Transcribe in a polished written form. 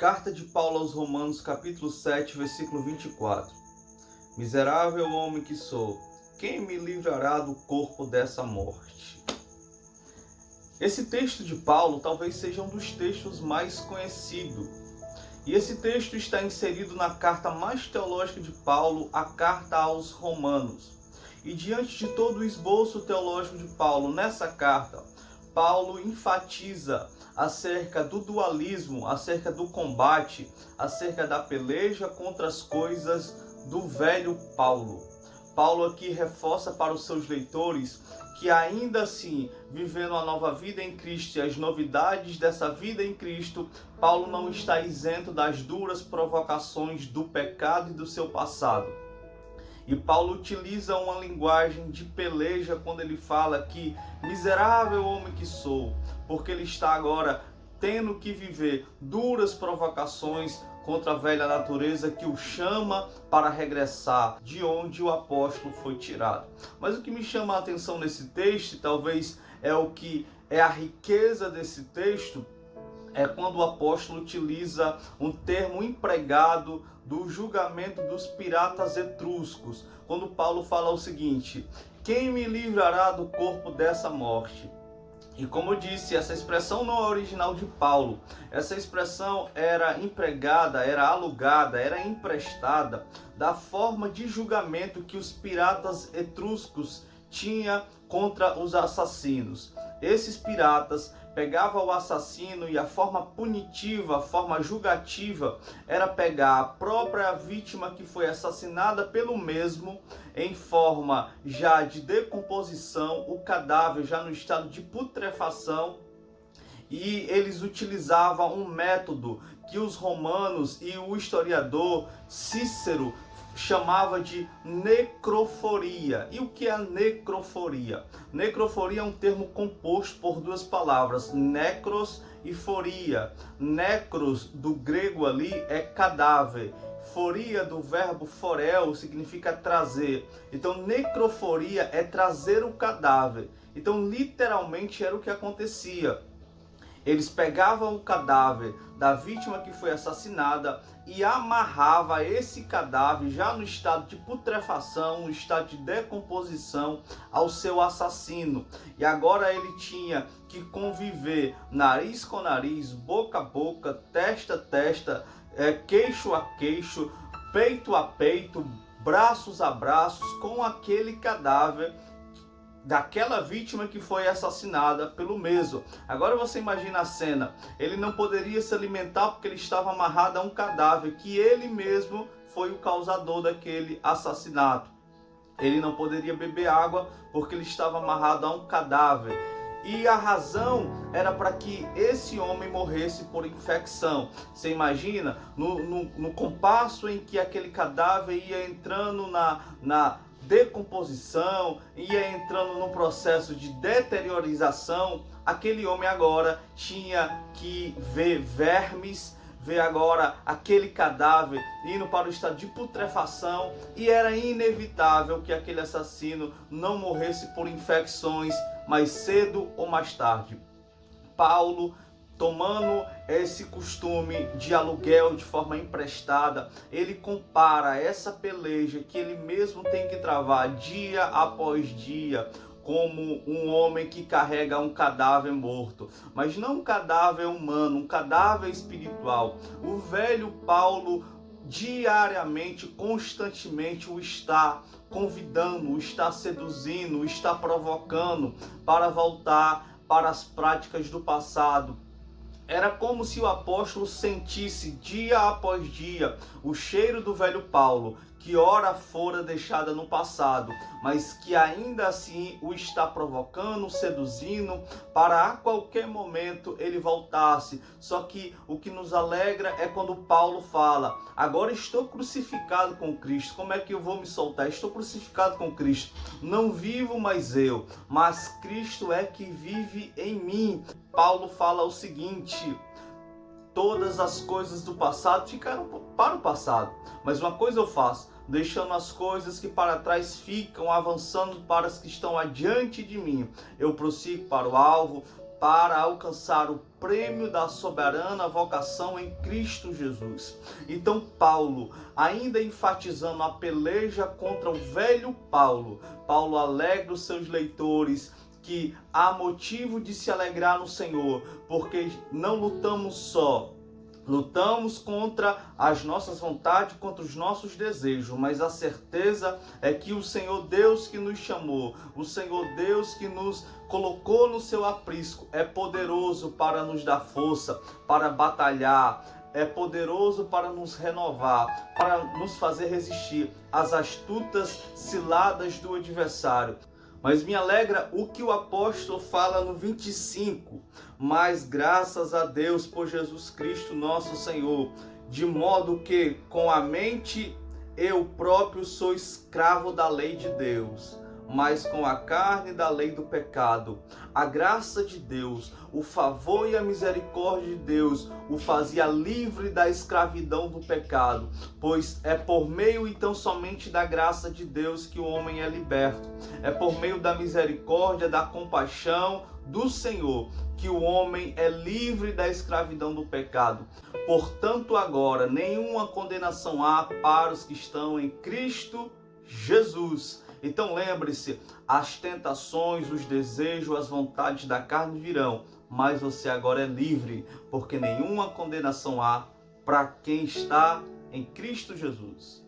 Carta de Paulo aos Romanos, capítulo 7, versículo 24. Miserável homem que sou, quem me livrará do corpo dessa morte? Esse texto de Paulo talvez seja um dos textos mais conhecidos. E esse texto está inserido na carta mais teológica de Paulo, a carta aos Romanos. E diante de todo o esboço teológico de Paulo nessa carta, Paulo enfatiza acerca do dualismo, acerca do combate, acerca da peleja contra as coisas do velho Paulo. Paulo aqui reforça para os seus leitores que ainda assim, vivendo a nova vida em Cristo e as novidades dessa vida em Cristo, Paulo não está isento das duras provocações do pecado e do seu passado. E Paulo utiliza uma linguagem de peleja quando ele fala que miserável homem que sou, porque ele está agora tendo que viver duras provocações contra a velha natureza que o chama para regressar de onde o apóstolo foi tirado. Mas o que me chama a atenção nesse texto, talvez é o que é a riqueza desse texto, é quando o apóstolo utiliza um termo empregado do julgamento dos piratas etruscos, quando Paulo fala o seguinte: quem me livrará do corpo dessa morte? E como eu disse, essa expressão não é original de Paulo. Essa expressão era empregada, era alugada, era emprestada da forma de julgamento que os piratas etruscos tinham contra os assassinos. Esses piratas pegavam o assassino e a forma punitiva, a forma julgativa, era pegar a própria vítima que foi assassinada pelo mesmo em forma já de decomposição, o cadáver já no estado de putrefação, e eles utilizavam um método que os romanos e o historiador Cícero chamava de necroforia. E o que é a necroforia? Necroforia é um termo composto por duas palavras, necros e foria. Necros, do grego ali, é cadáver. Foria, do verbo forel, significa trazer. Então, necroforia é trazer o cadáver. Então, literalmente, era o que acontecia. Eles pegavam o cadáver da vítima que foi assassinada e amarravam esse cadáver já no estado de putrefação, no estado de decomposição, ao seu assassino. E agora ele tinha que conviver nariz com nariz, boca a boca, testa a testa, queixo a queixo, peito a peito, braços a braços com aquele cadáver daquela vítima que foi assassinada pelo mesmo. Agora você imagina a cena. Ele não poderia se alimentar porque ele estava amarrado a um cadáver que ele mesmo foi o causador daquele assassinato. Ele não poderia beber água porque ele estava amarrado a um cadáver. E a razão era para que esse homem morresse por infecção. Você imagina no compasso em que aquele cadáver ia entrando na decomposição, ia entrando num processo de deteriorização, aquele homem agora tinha que ver vermes, ver agora aquele cadáver indo para o estado de putrefação, e era inevitável que aquele assassino não morresse por infecções mais cedo ou mais tarde. Paulo, tomando esse costume de aluguel de forma emprestada, ele compara essa peleja que ele mesmo tem que travar dia após dia, como um homem que carrega um cadáver morto, mas não um cadáver humano, um cadáver espiritual. O velho Paulo diariamente, constantemente o está convidando, o está seduzindo, o está provocando para voltar para as práticas do passado. Era como se o apóstolo sentisse dia após dia o cheiro do velho Paulo, que ora fora deixada no passado, mas que ainda assim o está provocando, seduzindo, para a qualquer momento ele voltasse. Só que o que nos alegra é quando Paulo fala: agora estou crucificado com Cristo, como é que eu vou me soltar? Estou crucificado com Cristo, não vivo mais eu, mas Cristo é que vive em mim. Paulo fala o seguinte: todas as coisas do passado ficaram para o passado, mas uma coisa eu faço, deixando as coisas que para trás ficam, avançando para as que estão adiante de mim. Eu prossigo para o alvo, para alcançar o prêmio da soberana vocação em Cristo Jesus. Então Paulo, ainda enfatizando a peleja contra o velho Paulo alegra os seus leitores que há motivo de se alegrar no Senhor, porque não lutamos só. Lutamos contra as nossas vontades, contra os nossos desejos, mas a certeza é que o Senhor Deus que nos chamou, o Senhor Deus que nos colocou no seu aprisco, é poderoso para nos dar força, para batalhar, é poderoso para nos renovar, para nos fazer resistir às astutas ciladas do adversário. Mas me alegra o que o apóstolo fala no 25. Mas graças a Deus por Jesus Cristo nosso Senhor, de modo que com a mente eu próprio sou escravo da lei de Deus, mas com a carne da lei do pecado. A graça de Deus, o favor e a misericórdia de Deus o fazia livre da escravidão do pecado, pois é por meio então somente da graça de Deus que o homem é liberto. É por meio da misericórdia, da compaixão do Senhor que o homem é livre da escravidão do pecado. Portanto, agora nenhuma condenação há para os que estão em Cristo Jesus. Então lembre-se, as tentações, os desejos, as vontades da carne virão, mas você agora é livre, porque nenhuma condenação há para quem está em Cristo Jesus.